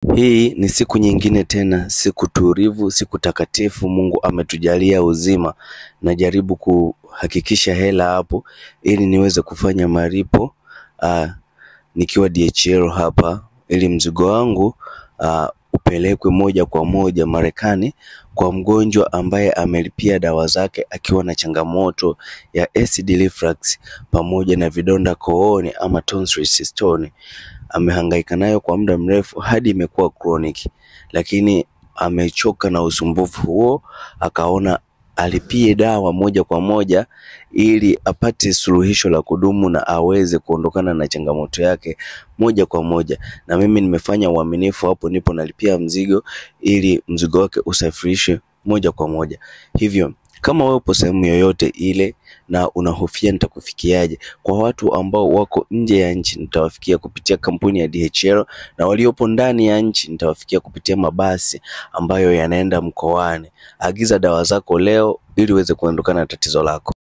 Hii ni siku nyingine tena, siku tulivu, siku takatifu. Mungu ametujalia uzima. Najaribu kuhakikisha hela hapo ili niweze kufanya malipo nikiwa DHL hapa, ili mzigo wangu upelekwe moja kwa moja Marekani kwa mgonjwa ambaye amelipia dawa zake akiwa na changamoto ya acid reflux pamoja na vidonda kooni ama tonsils stone. Amehangaika nayo kwa muda mrefu hadi imekuwa chronic, lakini amechoka na usumbufu huo, akaona alipie dawa moja kwa moja ili apate suluhisho la kudumu na aweze kuondokana na changamoto yake moja kwa moja. Na mimi nimefanya uaminifu hapo, nipo nalipia mzigo ili mzigo wake usafirishwe moja kwa moja. Hivyo kama wewe upo sehemu yoyote ile na unahofia nitakufikiaje, kwa watu ambao wako nje ya nchi nitawafikia kupitia kampuni ya DHL, na waliopo ndani ya nchi nitawafikia kupitia mabasi ambayo yanaenda mkoani. Agiza dawa zako leo ili uweze kuondokana na tatizo lako.